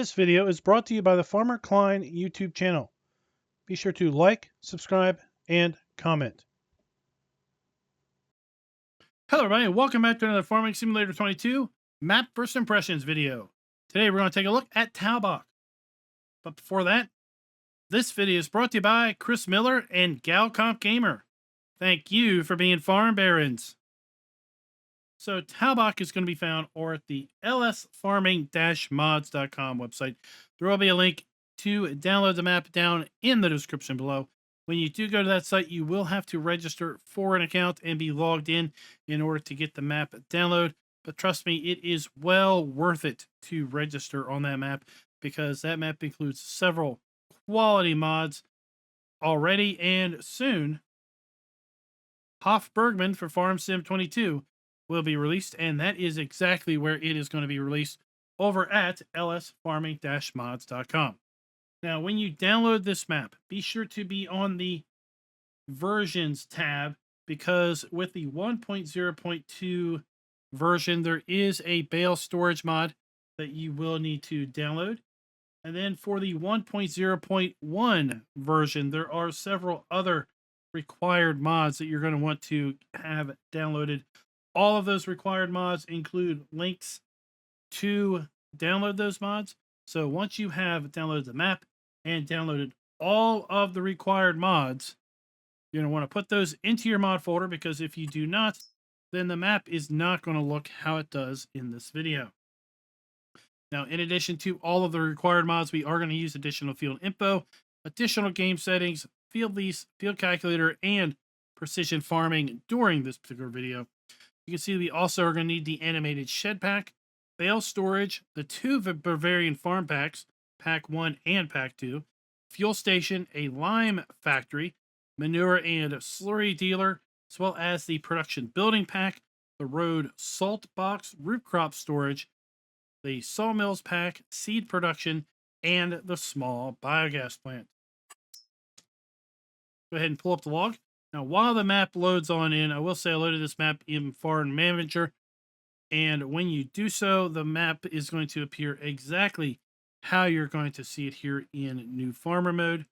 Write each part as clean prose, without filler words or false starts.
This video is brought to you by the Farmer Klein YouTube channel. Be sure to like, subscribe, and comment. Hello everybody, and welcome back to another Farming Simulator 22 Map First Impressions video. Today we're going to take a look at Talbach. But before that, this video is brought to you by Chris Miller and Galcomp Gamer. Thank you for being farm barons. So Talbach is going to be found over at the lsfarming-mods.com website. There will be a link to download the map down in the description below. When you do go to that site, you will have to register for an account and be logged in order to get the map download. But trust me, it is well worth it to register on that map because that map includes several quality mods already and soon. Hof Bergman for Farm Sim 22 will be released, and that is exactly where it is going to be released over at lsfarming-mods.com. Now, when you download this map, be sure to be on the versions tab because with the 1.0.2 version, there is a bale storage mod that you will need to download. And then for the 1.0.1 version, there are several other required mods that you're going to want to have downloaded. All of those required mods include links to download those mods. So once you have downloaded the map and downloaded all of the required mods, you're going to want to put those into your mod folder because if you do not, then the map is not going to look how it does in this video. Now, in addition to all of the required mods, we are going to use additional field info, additional game settings, field lease, field calculator, and precision farming during this particular video. You can see we also are going to need the animated shed pack, bale storage, the two Bavarian farm packs, pack 1 and pack 2, fuel station, a lime factory, manure and slurry dealer, as well as the production building pack, the road salt box, root crop storage, the sawmills pack, seed production, and the small biogas plant. Go ahead and pull up the log. Now, while the map loads on in, I will say I loaded this map in Farm Manager, and when you do so, the map is going to appear exactly how you're going to see it here in New Farmer mode.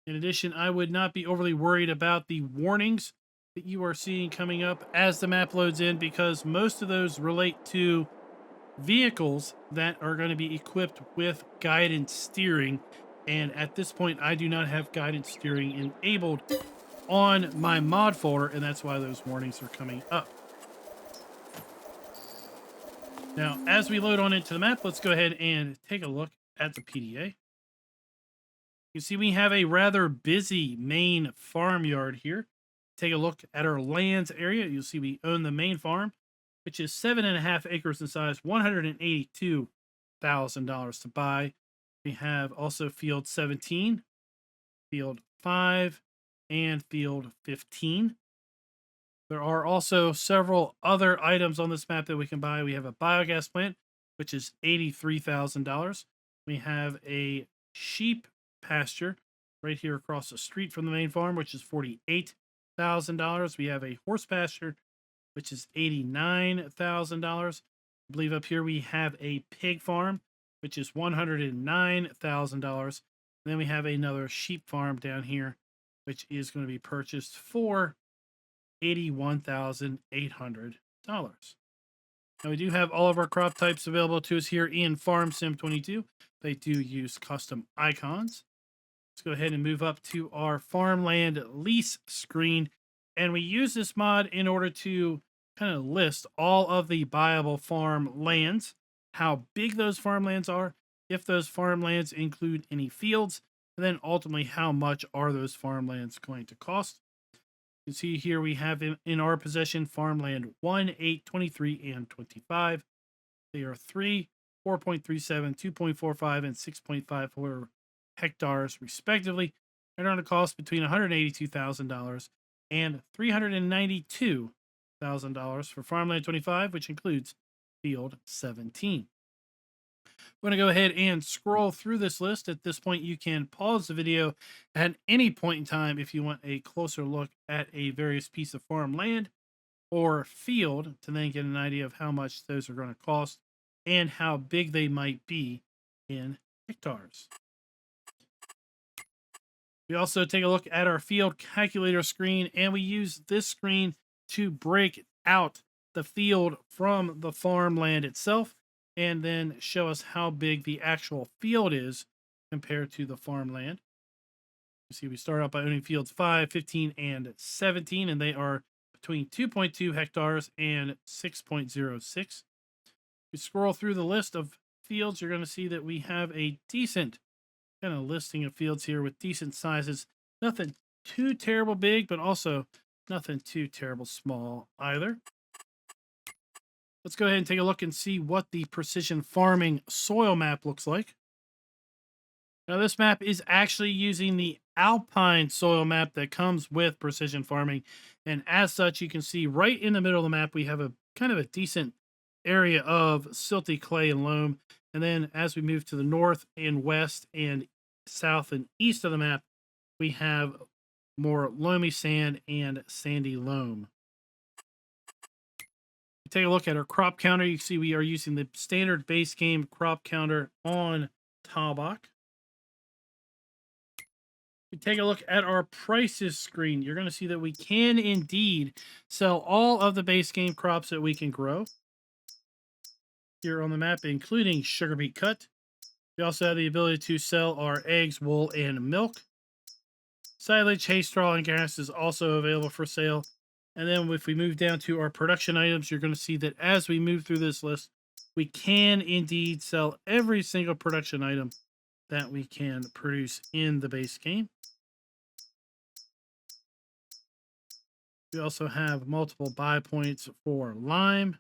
In addition, I would not be overly worried about the warnings that you are seeing coming up as the map loads in because most of those relate to vehicles that are going to be equipped with guidance steering. And at this point, I do not have guidance steering enabled on my mod folder, and that's why those warnings are coming up. Now, as we load on into the map, let's go ahead and take a look at the PDA. You see we have a rather busy main farmyard here. Take a look at our lands area. You'll see we own the main farm, which is 7.5 acres in size, $182,000 to buy. We have also field 17, field 5, and field 15. There are also several other items on this map that we can buy. We have a biogas plant, which is $83,000. We have a sheep pasture right here across the street from the main farm, which is $48,000. We have a horse pasture, which is $89,000. I believe up here we have a pig farm, which is $109,000. Then we have another sheep farm down here, which is going to be purchased for $81,800. Now we do have all of our crop types available to us here in Farm Sim 22. They do use custom icons. Let's go ahead and move up to our farmland lease screen. And we use this mod in order to kind of list all of the buyable farmlands, how big those farmlands are, if those farmlands include any fields, and then ultimately how much are those farmlands going to cost. You can see here we have in our possession farmland 1, 8, 23, and 25. They are 3, 4.37, 2.45, and 6.54 hectares respectively. They're going to cost between $182,000 and $392,000 for farmland 25, which includes field 17. I'm going to go ahead and scroll through this list. At this point, you can pause the video at any point in time if you want a closer look at a various piece of farmland or field to then get an idea of how much those are going to cost and how big they might be in hectares. We also take a look at our field calculator screen, and we use this screen to break out the field from the farmland itself and then show us how big the actual field is compared to the farmland. You see, we start out by owning fields 5, 15, and 17, and they are between 2.2 hectares and 6.06. We scroll through the list of fields, you're going to see that we have a decent kind of listing of fields here with decent sizes. Nothing too terrible big, but also nothing too terrible small either. Let's go ahead and take a look and see what the precision farming soil map looks like. Now, this map is actually using the Alpine soil map that comes with precision farming. And as such, you can see right in the middle of the map, we have a kind of a decent area of silty clay and loam. And then as we move to the north and west and south and east of the map, we have more loamy sand and sandy loam. Take a look at our crop counter. You can see we are using the standard base game crop counter on Talbach. We take a look at our prices screen. You're going to see that we can indeed sell all of the base game crops that we can grow here on the map, including sugar beet cut. We also have the ability to sell our eggs, wool, and milk. Silage, hay, straw, and grass is also available for sale. And then if we move down to our production items, you're going to see that as we move through this list, we can indeed sell every single production item that we can produce in the base game. We also have multiple buy points for lime,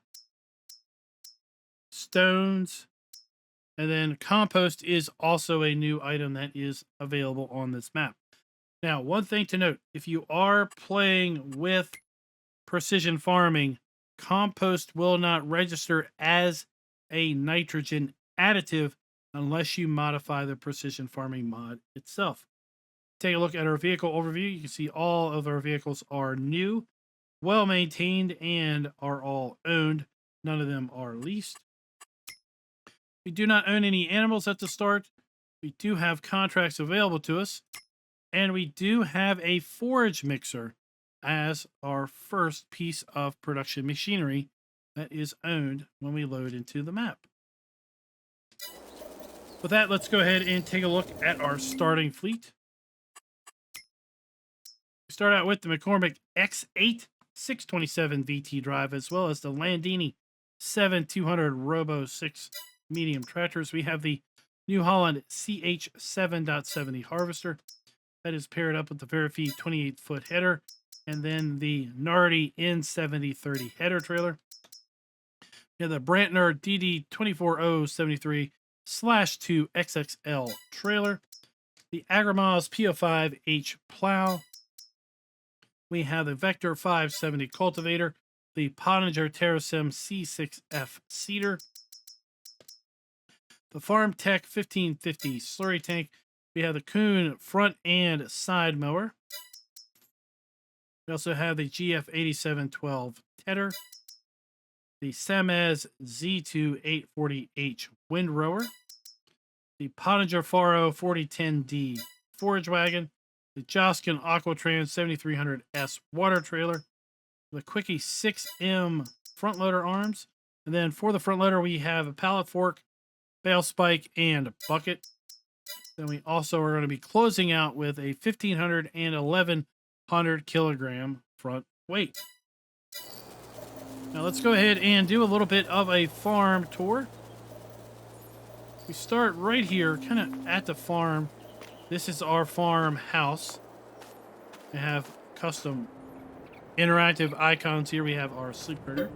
stones, and then compost is also a new item that is available on this map. Now, one thing to note, if you are playing with precision farming, compost will not register as a nitrogen additive unless you modify the precision farming mod itself. Take a look at our vehicle overview. You can see all of our vehicles are new, well maintained, and are all owned. None of them are leased. We do not own any animals at the start. We do have contracts available to us, and we do have a forage mixer as our first piece of production machinery that is owned when we load into the map. With that, let's go ahead and take a look at our starting fleet. We start out with the McCormick X8 627 VT drive, as well as the Landini 7200 Robo 6 medium tractors. We have the New Holland CH 7.70 harvester that is paired up with the Verifeed 28-foot header, and then the Nardi N7030 header trailer. We have the Brantner DD24073/2 XXL trailer, the Agrimaz PO5H plow. We have the Vector 570 cultivator, the Pottinger Terrasim C6F seeder, the Farm Tech 1550 slurry tank. We have the Kuhn front and side mower. We also have the GF 8712 tedder, the Samez Z2 840H windrower, the Pottinger Faro 4010D forage wagon, the Joskin Aquatrans 7300S water trailer, the Quickie 6M front loader arms, and then for the front loader we have a pallet fork, bale spike, and bucket. Then we also are going to be closing out with a 1500 and 1100 kilogram front weight. Now let's go ahead and do a little bit of a farm tour. We start right here, kind of at the farm. This is our farm house. We have custom interactive icons here. We have our sleep critter.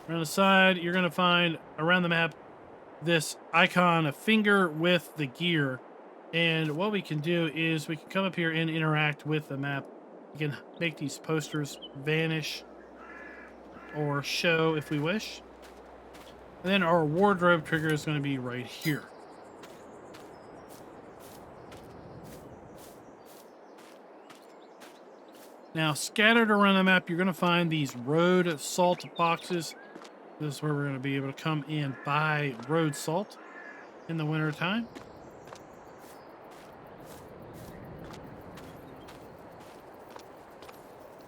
Around the side, you're going to find around the map this icon, a finger with the gear. And what we can do is we can come up here and interact with the map. We can make these posters vanish or show if we wish. And then our wardrobe trigger is going to be right here. Now, scattered around the map, you're going to find these road salt boxes. This is where we're going to be able to come and buy road salt. in the winter time.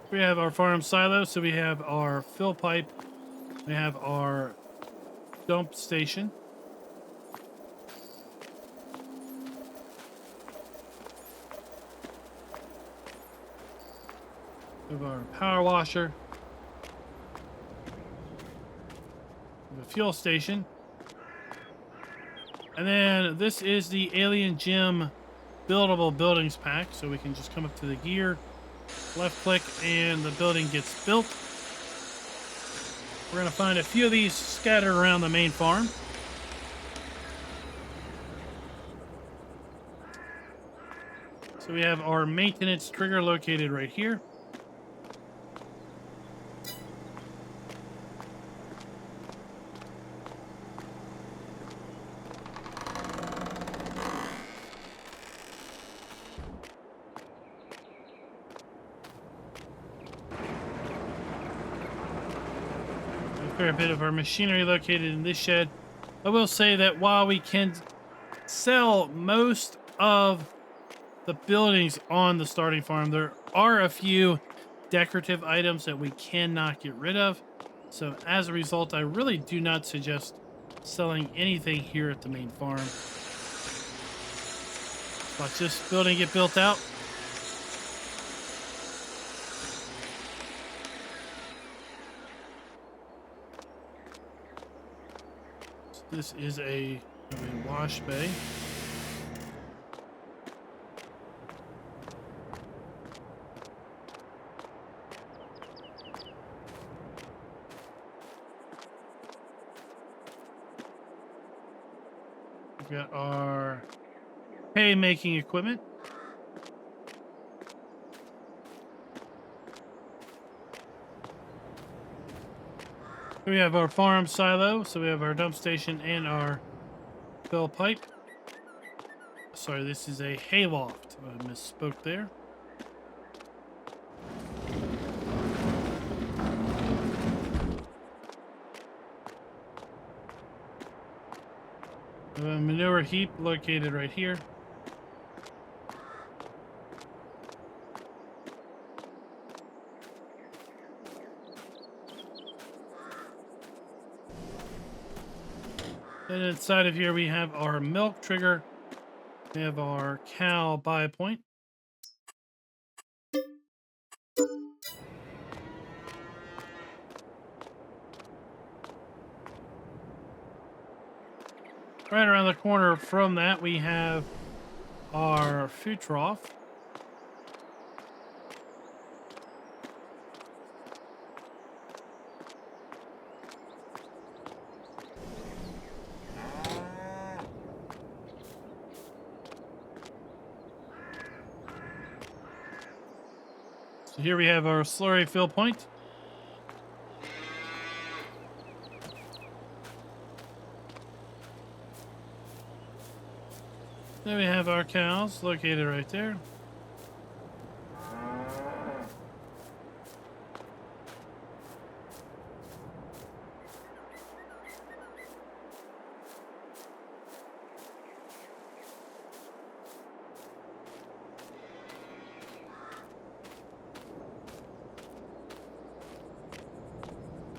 We have our farm silo, so we have our fill pipe, we have our dump station. We have our power washer. We have a fuel station. And then this is the Alien Gym buildable buildings pack, so we can just come up to the gear, left click, and the building gets built. We're going to find a few of these scattered around the main farm. So we have our maintenance trigger located right here. A fair bit of our machinery located in this shed. I will say that while we can sell most of the buildings on the starting farm, there are a few decorative items that we cannot get rid of. So as a result, I really do not suggest selling anything here at the main farm. Watch this building get built out. So this is a wash bay. We've got our hay making equipment. We have our farm silo, so we have our dump station and our fill pipe. Sorry, this is a hay loft. I misspoke there. We have a manure heap located right here. Then inside of here we have our milk trigger. We have our cow buy point. Right around the corner from that, we have our food trough. So here we have our slurry fill point. Then we have our cows located right there.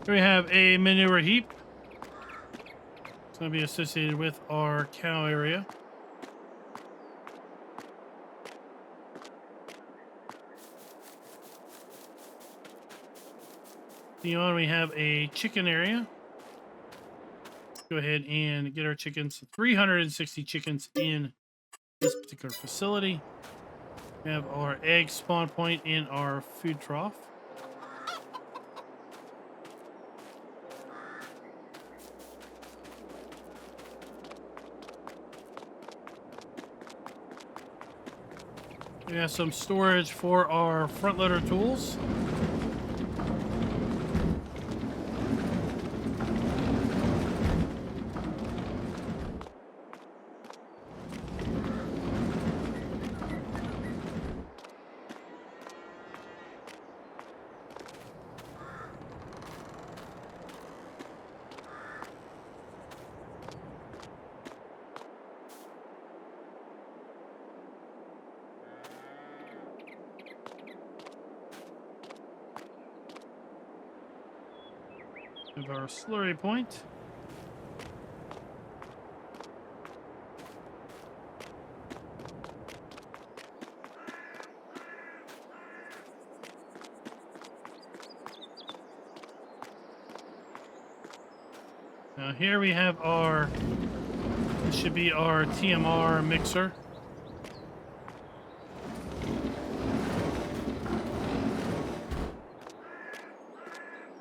Here we have a manure heap. It's going to be associated with our cow area. Beyond, we have a chicken area. Go ahead and get our chickens. 360 chickens in this particular facility. We have our egg spawn point in our food trough. We have some storage for our front loader tools. Move our slurry point. Now here we have our, this should be our TMR mixer.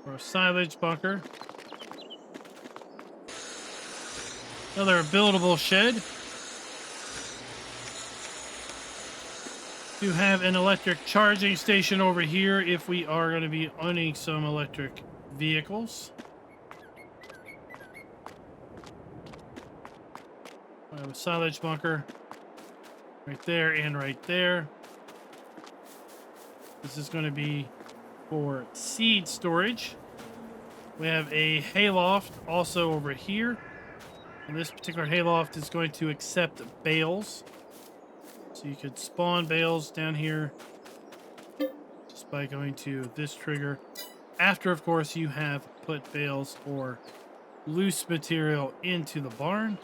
Our silage bunker. Another buildable shed. Do have an electric charging station over here if we are going to be owning some electric vehicles. I have a silage bunker right there and right there. This is going to be for seed storage. We have a hayloft also over here. And this particular hayloft is going to accept bales. So you could spawn bales down here just by going to this trigger. After, of course, you have put bales or loose material into the barn.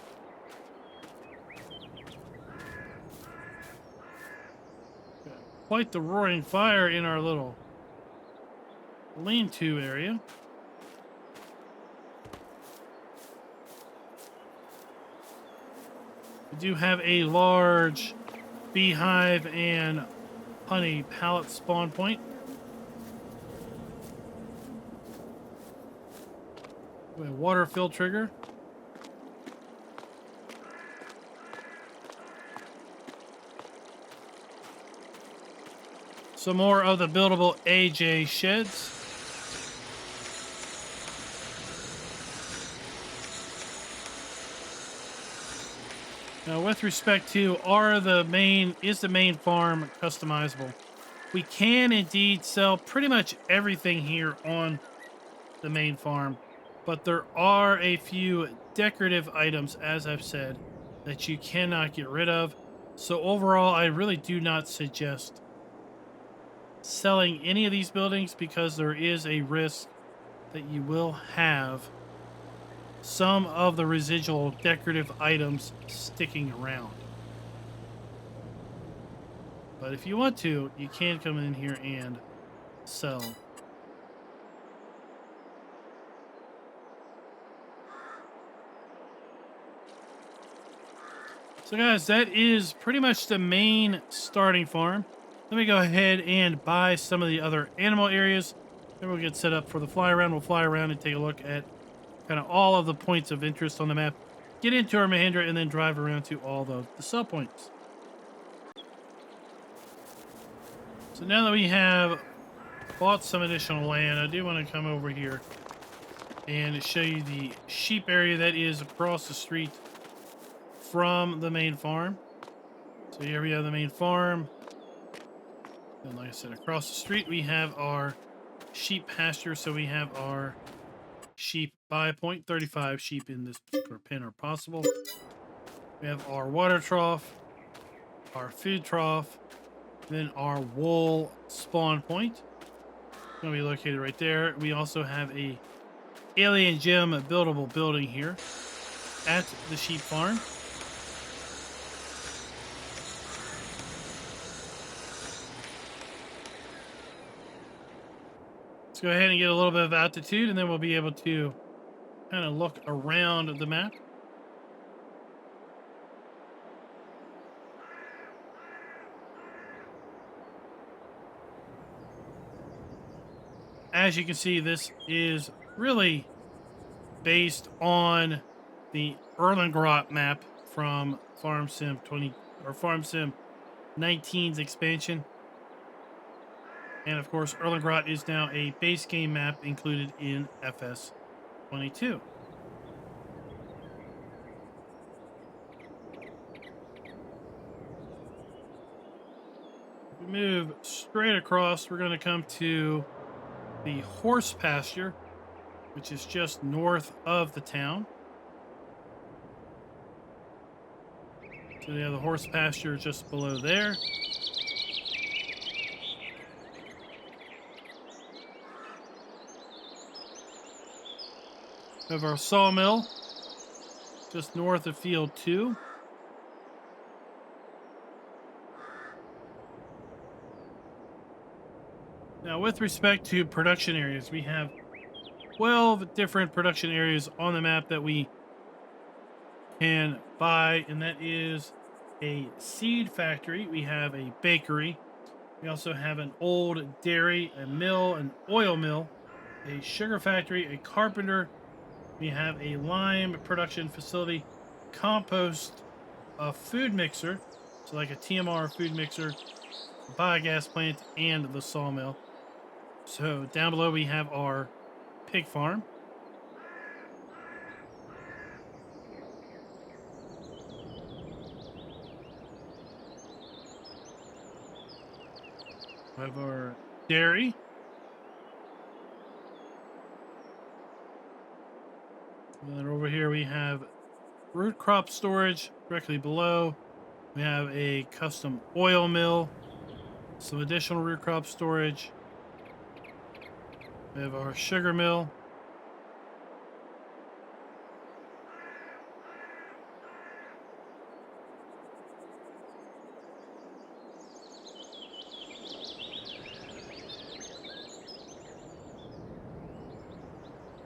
Quite the roaring fire in our little lean-to area. We do have a large beehive and honey pallet spawn point. We have a water fill trigger. Some more of the buildable AJ sheds. Now, with respect to is the main farm customizable? We can indeed sell pretty much everything here on the main farm, but there are a few decorative items, as I've said, that you cannot get rid of. So overall, I really do not suggest selling any of these buildings because there is a risk that you will have some of the residual decorative items sticking around. But if you want to, you can come in here and sell. So guys, that is pretty much the main starting farm. Let me go ahead and buy some of the other animal areas. Then we'll get set up for the fly around. We'll fly around and take a look at kind of all of the points of interest on the map. Get into our Mahindra and then drive around to all the sell points. So now that we have bought some additional land, I do want to come over here and show you the sheep area that is across the street from the main farm. So here we have the main farm. And like I said, across the street, we have our sheep pasture. So we have our sheep buy point. 35 sheep in this particular pen are possible. We have our water trough, our food trough, then our wool spawn point. It's going to be located right there. We also have a alien gem buildable building here at the sheep farm. Let's go ahead and get a little bit of altitude, and then we'll be able to kind of look around the map. As you can see, this is really based on the Erlengrot map from Farm Sim 20 or Farm Sim 19's expansion. And of course, Erlengrot is now a base game map included in FS22. If we move straight across, we're going to come to the horse pasture, which is just north of the town. So we have the horse pasture just below there. We have our sawmill just north of Field 2. Now, with respect to production areas, we have 12 different production areas on the map that we can buy, and that is a seed factory. We have a bakery. We also have an old dairy, a mill, an oil mill, a sugar factory, a carpenter. We have a lime production facility, compost, a food mixer, so like a TMR food mixer, a biogas plant, and the sawmill. So down below we have our pig farm. We have our dairy. And then over here we have root crop storage directly below. We have a custom oil mill, some additional root crop storage. We have our sugar mill.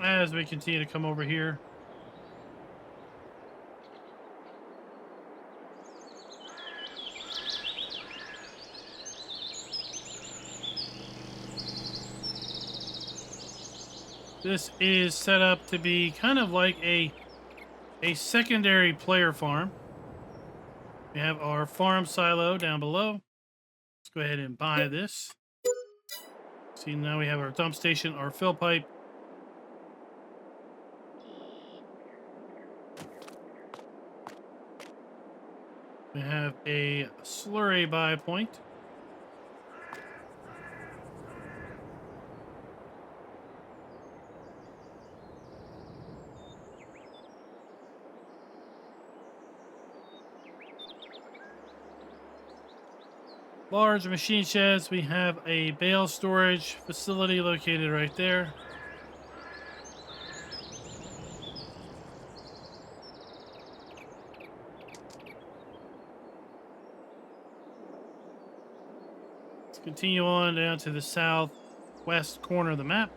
As we continue to come over here, this is set up to be kind of like a secondary player farm. We have our farm silo down below. Let's go ahead and buy this. See, now we have our dump station, our fill pipe. We have a slurry buy point. Large machine sheds. We have a bale storage facility located right there. Let's continue on down to the southwest corner of the map.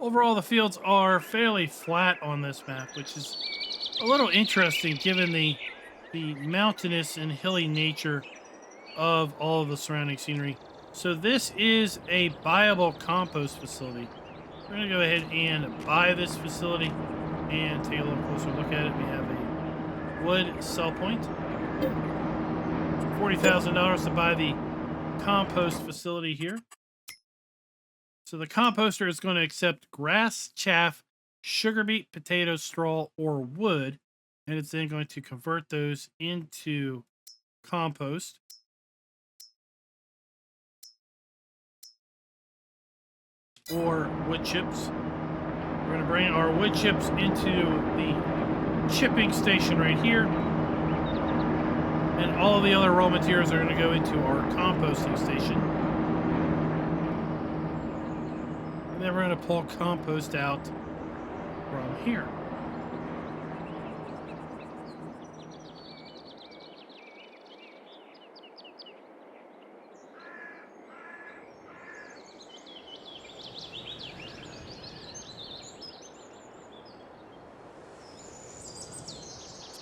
Overall, the fields are fairly flat on this map, which is a little interesting given the mountainous and hilly nature of all of the surrounding scenery. So this is a buyable compost facility. We're going to go ahead and buy this facility and take a little closer look at it. We have a wood sell point. $40,000 to buy the compost facility here. So the composter is going to accept grass, chaff, sugar beet, potato, straw, or wood, and it's then going to convert those into compost. Or wood chips. We're going to bring our wood chips into the chipping station right here. And all of the other raw materials are going to go into our composting station. And then we're going to pull compost out from here.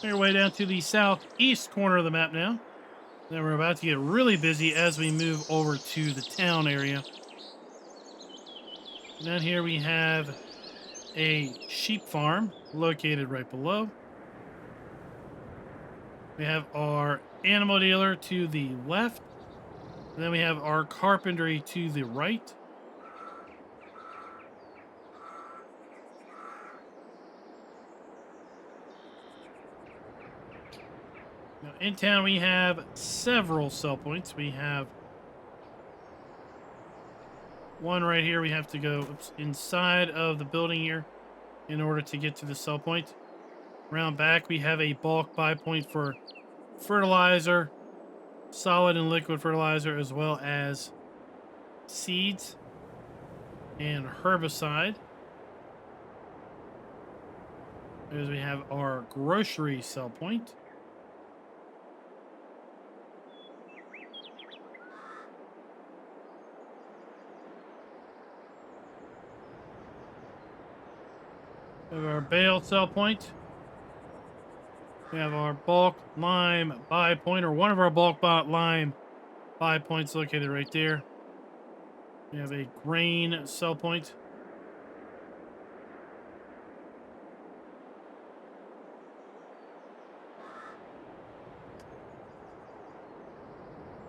Make our way down to the southeast corner of the map now. Then we're about to get really busy as we move over to the town area. Down here we have a sheep farm located right below. We have our animal dealer to the left. And then we have our carpentry to the right. Now, in town, we have several sell points. We have one right here. We have to go inside of the building here in order to get to the sell point. Around back, we have a bulk buy point for fertilizer, solid and liquid fertilizer, as well as seeds and herbicide. As we have our grocery sell point. We have our bale sell point. We have our bulk lime buy point, or one of our bulk lime buy points located right there. We have a grain sell point.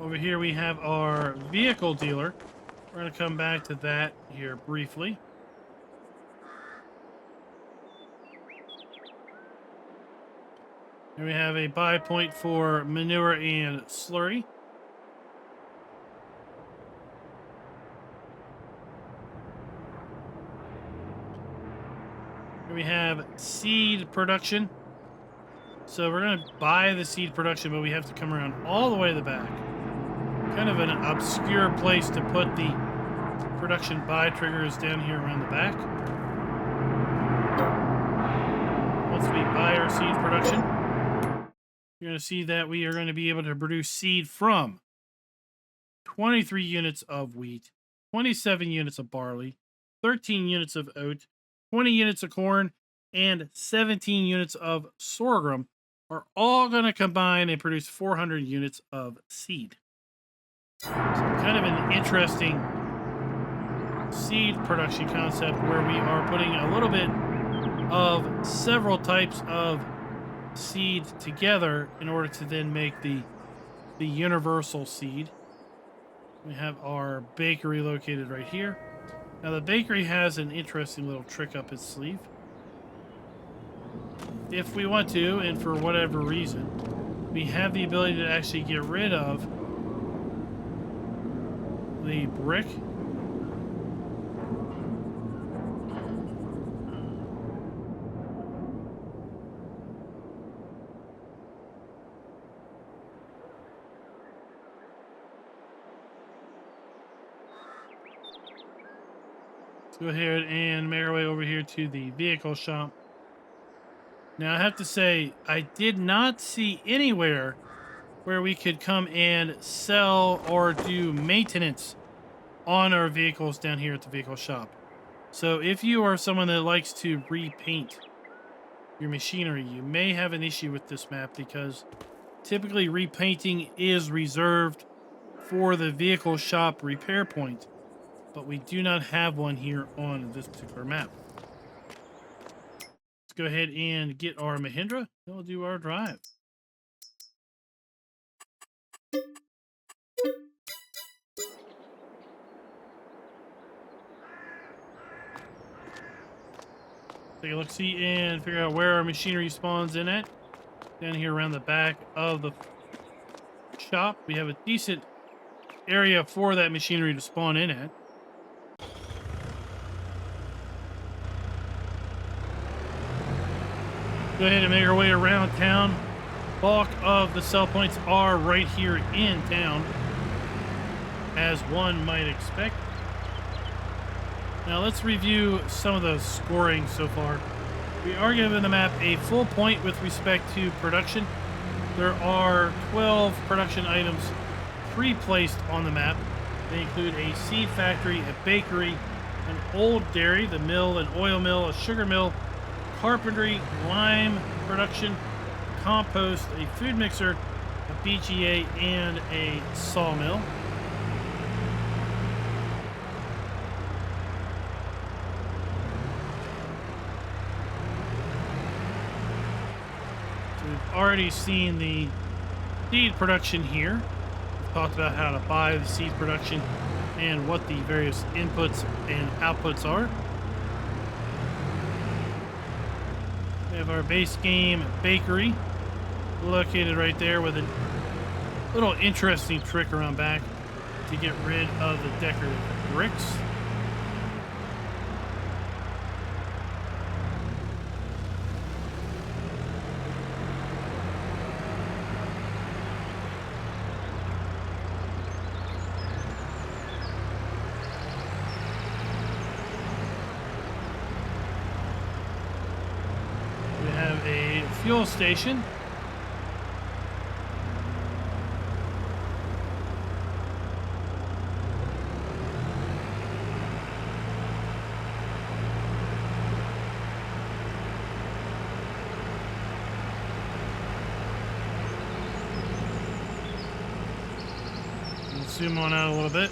Over here we have our vehicle dealer. We're going to come back to that here briefly. Here we have a buy point for manure and slurry. Here we have seed production. So we're going to buy the seed production, but we have to come around all the way to the back. Kind of an obscure place to put the production buy triggers down here around the back. Once we buy our seed production, you're going to see that we are going to be able to produce seed from 23 units of wheat, 27 units of barley, 13 units of oat, 20 units of corn, and 17 units of sorghum are all going to combine and produce 400 units of seed. So kind of an interesting seed production concept where we are putting a little bit of several types of seed together in order to then make the universal seed. We have our bakery located right here. Now the bakery has an interesting little trick up its sleeve. If we want to, and for whatever reason, we have the ability to actually get rid of the brick. Let's go ahead and make our way over here to the vehicle shop. Now I have to say, I did not see anywhere where we could come and sell or do maintenance on our vehicles down here at the vehicle shop. So if you are someone that likes to repaint your machinery, you may have an issue with this map because typically repainting is reserved for the vehicle shop repair point, but we do not have one here on this particular map. Let's go ahead and get our Mahindra, and we'll do our drive. Take a look-see and figure out where our machinery spawns in at. Down here around the back of the shop, we have a decent area for that machinery to spawn in at. Go ahead and make our way around town. Bulk of the sell points are right here in town, as one might expect. Now let's review some of the scoring so far. We are given the map a full point with respect to production. There are 12 production items pre-placed on the map. They include a seed factory, a bakery, an old dairy, the mill, an oil mill, a sugar mill, carpentry, lime production, compost, a food mixer, a BGA, and a sawmill. So we've already seen the seed production here. We've talked about how to buy the seed production and what the various inputs and outputs are. We have our base game bakery located right there with a little interesting trick around back to get rid of the decorative bricks. fuel station. Zoom on out a little bit.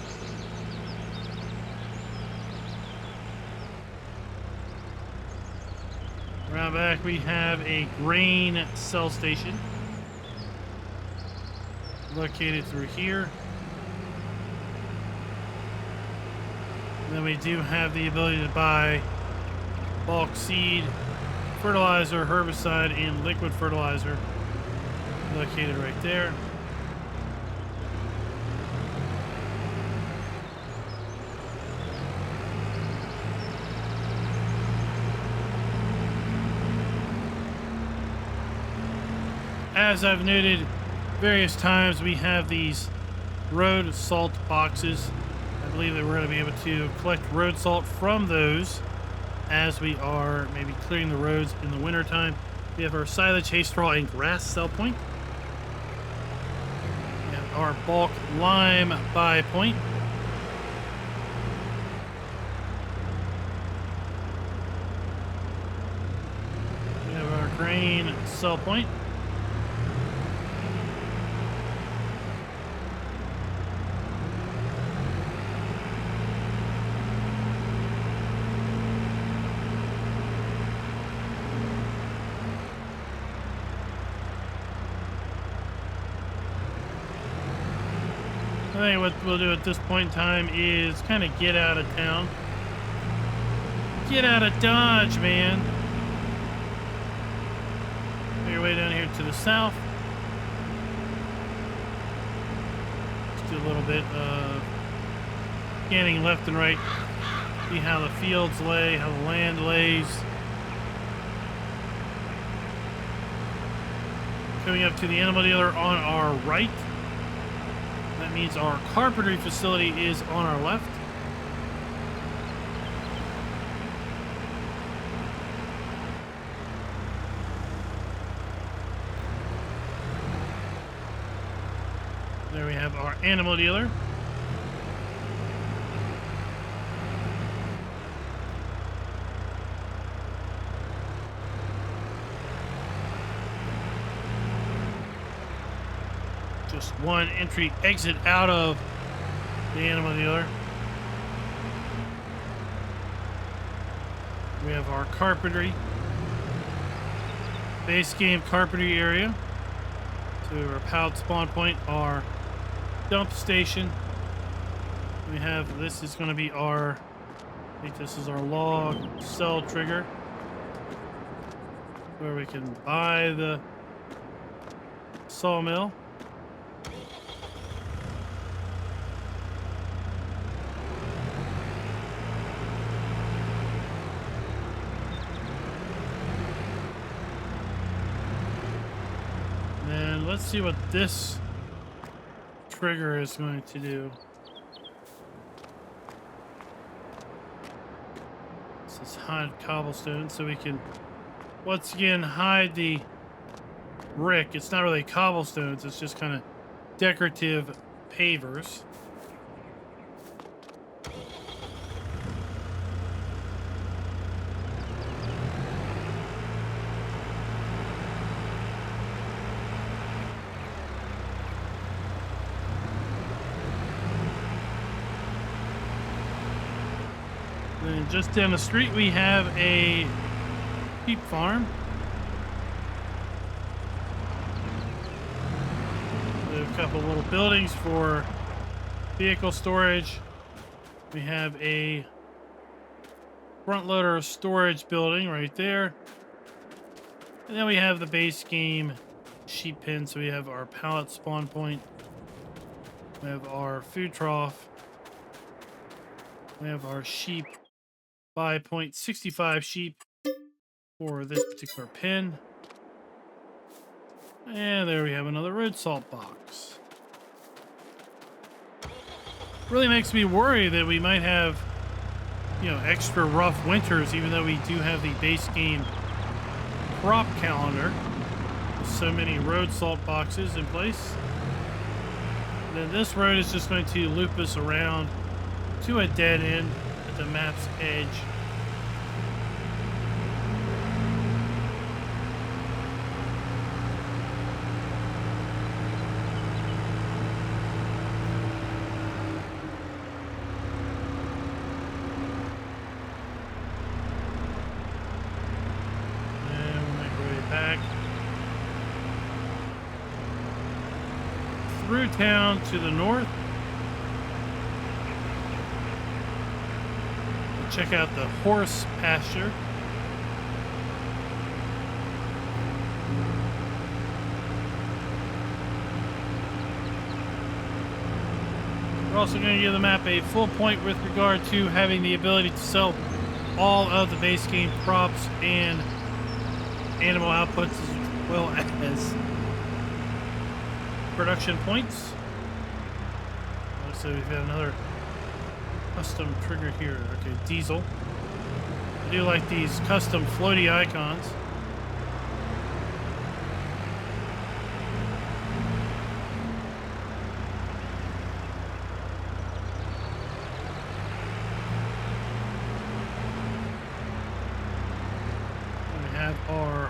Around back we have a grain cell station located through here. And then we do have the ability to buy bulk seed, fertilizer, herbicide, and liquid fertilizer located right there. As I've noted various times, we have these road salt boxes. I believe that we're going to be able to collect road salt from those as we are maybe clearing the roads in the wintertime. We have our silage, hay straw, and grass sell point. We have our bulk lime buy point. We have our grain sell point. I think what we'll do at this point in time is kind of get out of town. Get out of Dodge, man. Make your way down here to the south. Just do a little bit of scanning left and right. See how the fields lay, how the land lays. Coming up to the animal dealer on our right. That means our carpentry facility is on our left. There we have our animal dealer. Just one entry exit out of the animal dealer. We have our carpentry, base game carpentry area. To our pallet spawn point, our dump station. We have, this is going to be our, I think this is our log cell trigger, where we can buy the sawmill. Let's see what this trigger is going to do. This is hide cobblestone, so we can once again hide the brick. It's not really cobblestones, it's just kind of decorative pavers. And just down the street we have a sheep farm. We have a couple little buildings for vehicle storage. We have a front loader storage building right there. And then we have the base game sheep pen. So we have our pallet spawn point. We have our food trough. We have our sheep buy point, 65 sheep for this particular pen. And there we have another road salt box. Really makes me worry that we might have, you know, extra rough winters, even though we do have the base game crop calendar. so many road salt boxes in place. And then this road is just going to loop us around to a dead end at the map's edge. Through town to the north. We'll check out the horse pasture. We're also going to give the map a full point with regard to having the ability to sell all of the base game props and animal outputs as well as production points. So we've got another custom trigger here. Okay, diesel. I do like these custom floaty icons. And we have our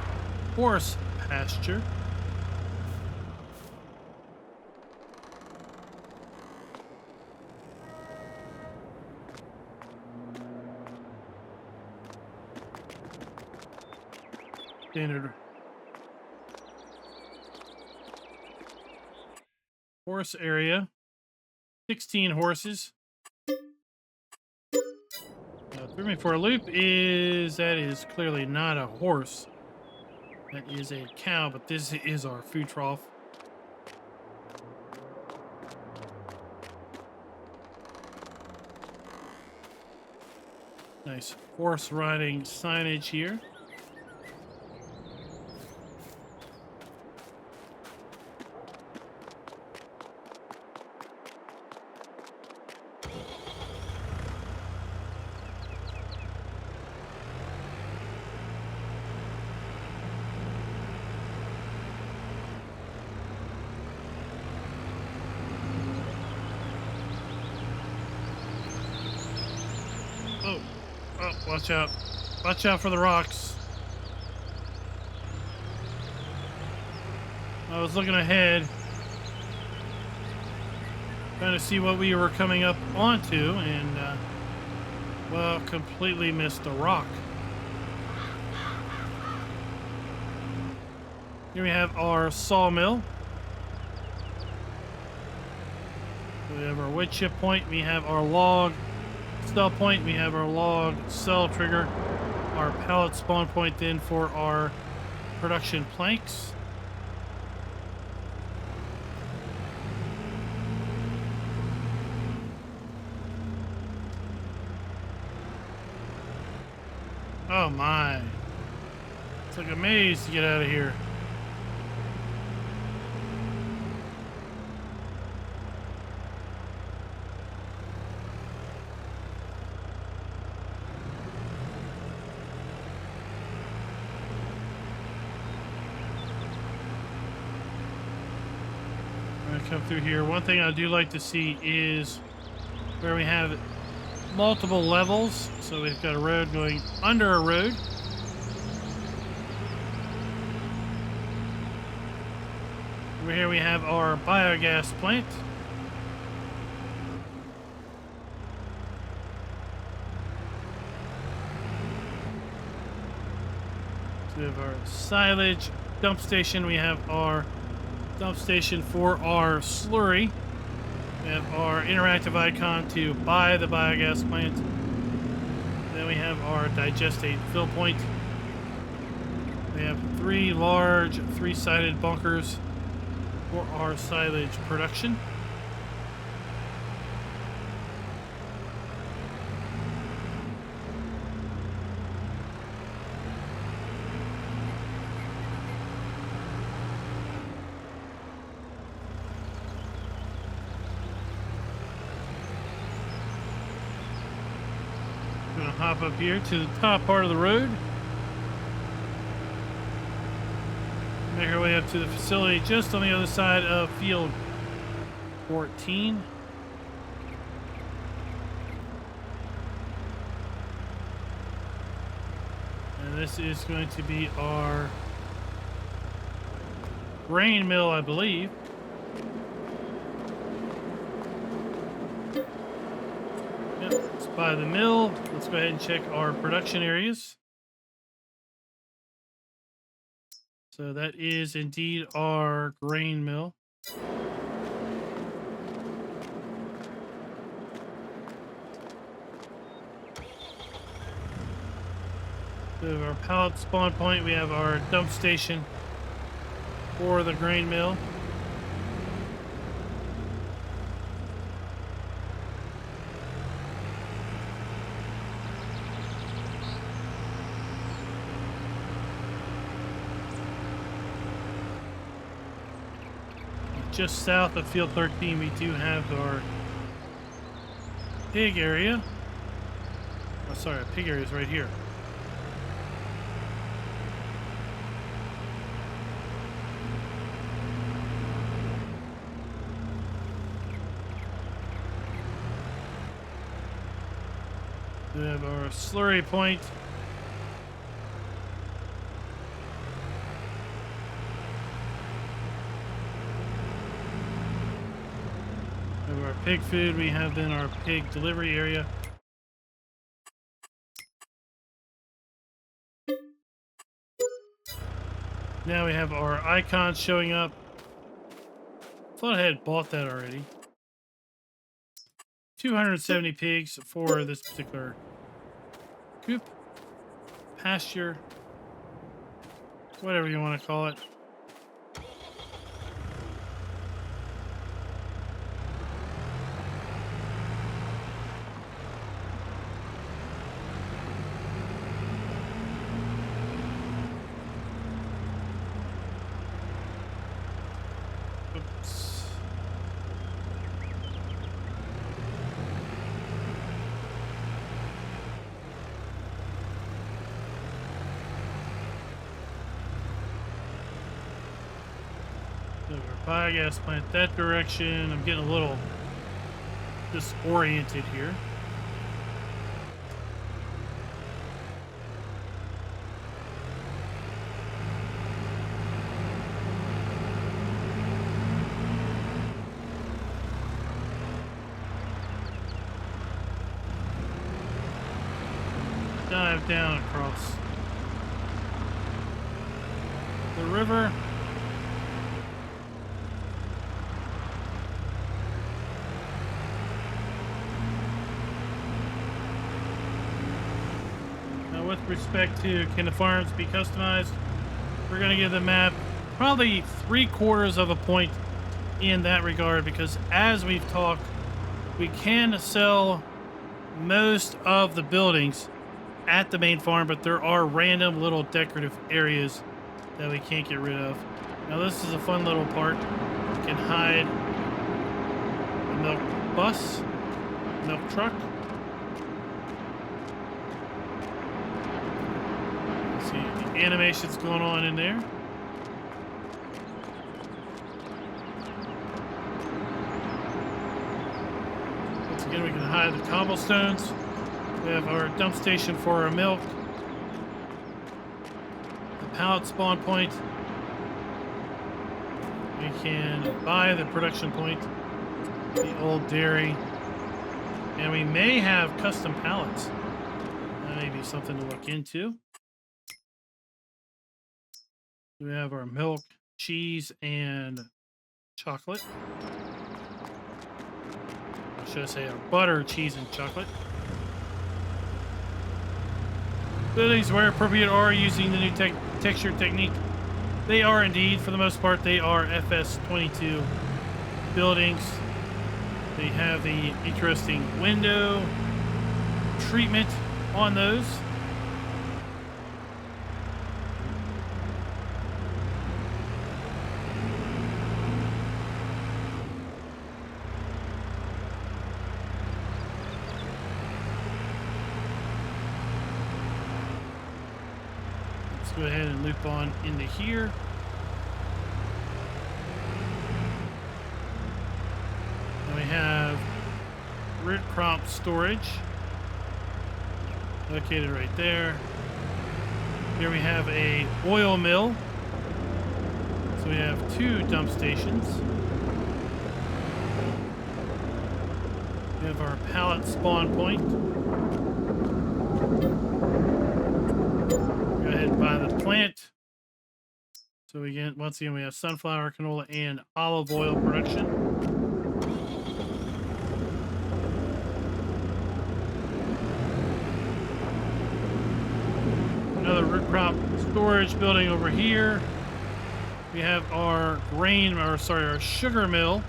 horse pasture. Standard horse area. 16 horses. Threw me for a loop that is clearly not a horse. That is a cow, but this is our food trough. Nice horse riding signage here. Oh, watch out. Watch out for the rocks. I was looking ahead, trying to see what we were coming up onto, and, well, completely missed a rock. Here we have our sawmill. We have our wood chip point. We have our log sell point. We have our log cell trigger. Our pallet spawn point then for our production planks. Oh my. It's like a maze to get out of here. Come through here. One thing I do like to see is where we have multiple levels. So we've got a road going under a road. Over here we have our biogas plant. So we have our silage dump station. We have our dump station for our slurry. We have our interactive icon to buy the biogas plant. Then we have our digestate fill point. We have 3 large 3-sided bunkers for our silage production. Hop up here to the top part of the road. Make our way up to the facility just on the other side of field 14. And this is going to be our grain mill, I believe. Yep, it's by the mill. Let's go ahead and check our production areas. So that is indeed our grain mill. We have our pallet spawn point. We have our dump station for the grain mill. Just south of field 13, we do have our pig area. Oh, sorry, our pig area is right here. We have our slurry point. We have our pig food. We have then our pig delivery area. Now we have our icons showing up. Thought I had bought that already. 270 pigs for this particular coop, pasture, whatever you want to call it. Oops. Biogas plant that direction. I'm getting a little disoriented here. Dive down across the river. With respect to can the farms be customized, we're going to give the map probably 3/4 of a point in that regard, because as we've talked, we can sell most of the buildings at the main farm, but there are random little decorative areas that we can't get rid of. Now this is a fun little part. You can hide the milk bus, milk truck. Animations going on in there. Once again, we can hide the cobblestones. We have our dump station for our milk. The pallet spawn point. We can buy the production point, the old dairy. And we may have custom pallets. That may be something to look into. We have our milk, cheese, and chocolate. Or should I say our butter, cheese, and chocolate. Buildings where appropriate are using the new texture technique. They are indeed, for the most part, they are FS22 buildings. They have the interesting window treatment on those. Go ahead and loop on into here. we have root crop storage located right there. Here we have a oil mill. So we have 2 dump stations. We have our pallet spawn point. Go ahead and buy the plant. So again, once again, we have sunflower, canola, and olive oil production. Another root crop storage building over here. We have our our sugar mill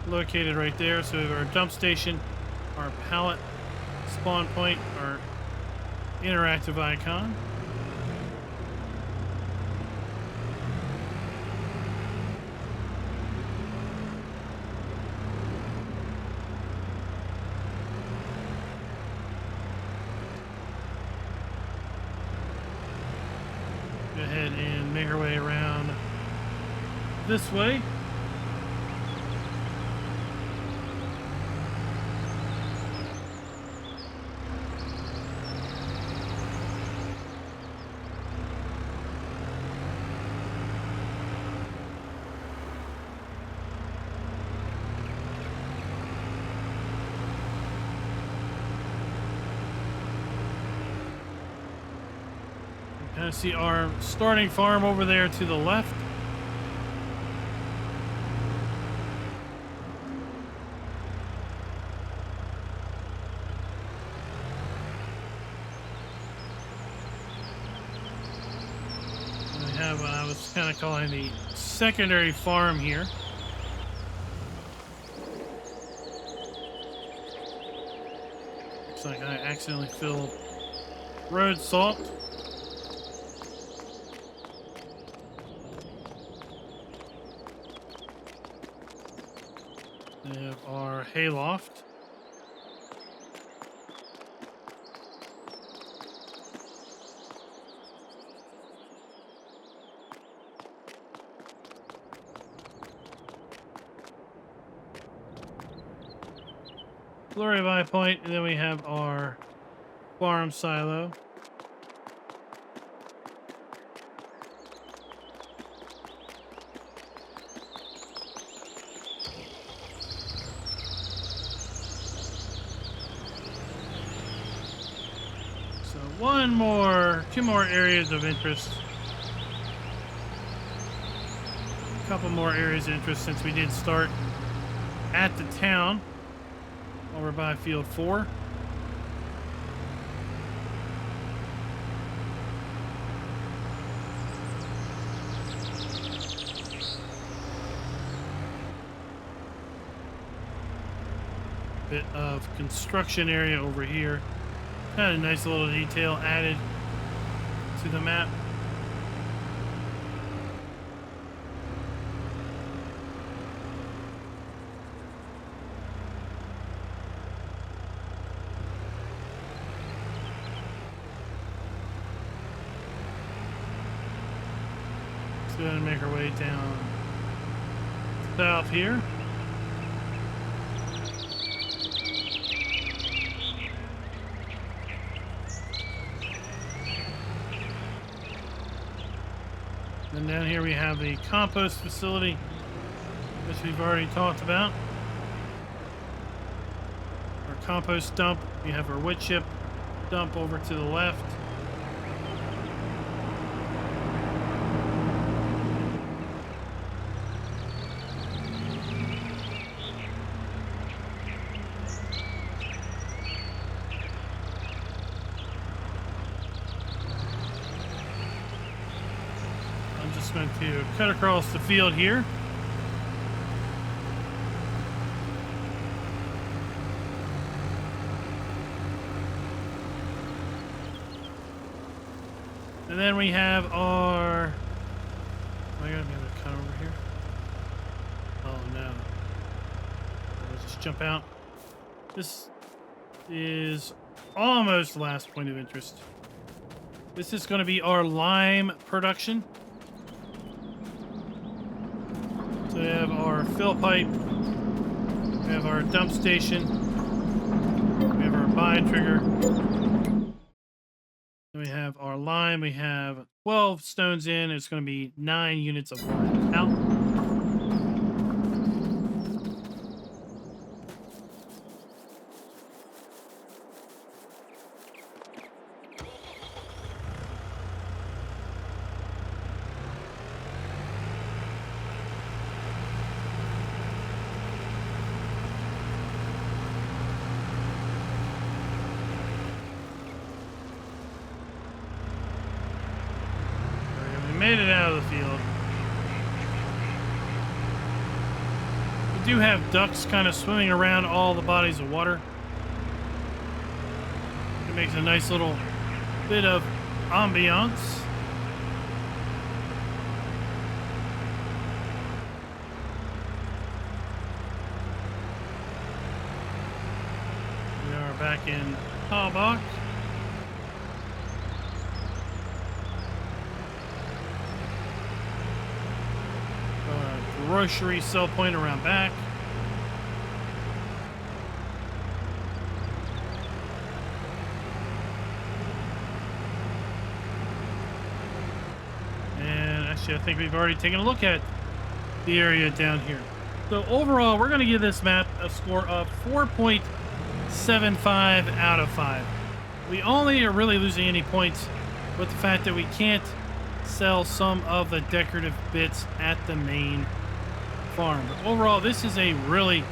located right there. So we have our dump station, our pallet spawn point, our interactive icon. Go ahead and make our way around this way. Kind of see our starting farm over there to the left. We have what I was kind of calling the secondary farm here. Looks like I accidentally filled road salt. We have our hayloft. Slurry buy point, and then we have our farm silo. Two more areas of interest. A couple more areas of interest since we did start at the town over by field 4. Bit of construction area over here. Kind of nice little detail added to the map. Let's go ahead and make our way down south here. And down here we have the compost facility, which we've already talked about. Our compost dump, we have our wood chip dump over to the left. Going to cut across the field here. And then we have our... Am I going to be able to cut over here? Oh no. Let's just jump out. This is almost the last point of interest. This is going to be our lime production. So we have our fill pipe We have our dump station. We have our buy trigger. Then we have our line. We have 12 stones in. It's going to be 9 units of line out. Made it out of the field. We do have ducks kind of swimming around all the bodies of water. It makes a nice little bit of ambiance. We are back in Talbach. Grocery sell point around back. And actually, I think we've already taken a look at the area down here. So overall, we're going to give this map a score of 4.75 out of 5. We only are really losing any points with the fact that we can't sell some of the decorative bits at the main farm. But overall, this is a really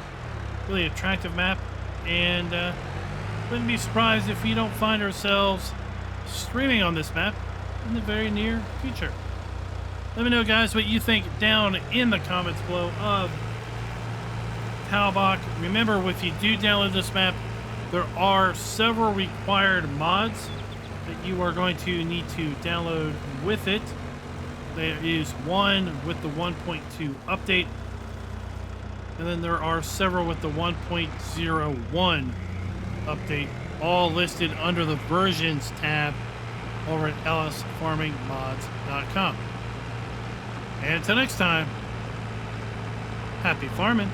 attractive map, and wouldn't be surprised if we don't find ourselves streaming on this map in the very near future. Let me know, guys, what you think down in the comments below of Talbach. Remember, if you do download this map, there are several required mods that you are going to need to download with it. There is one with the 1.2 update, and then there are several with the 1.01 update, all listed under the versions tab over at lsfarmingmods.com. And until next time, happy farming.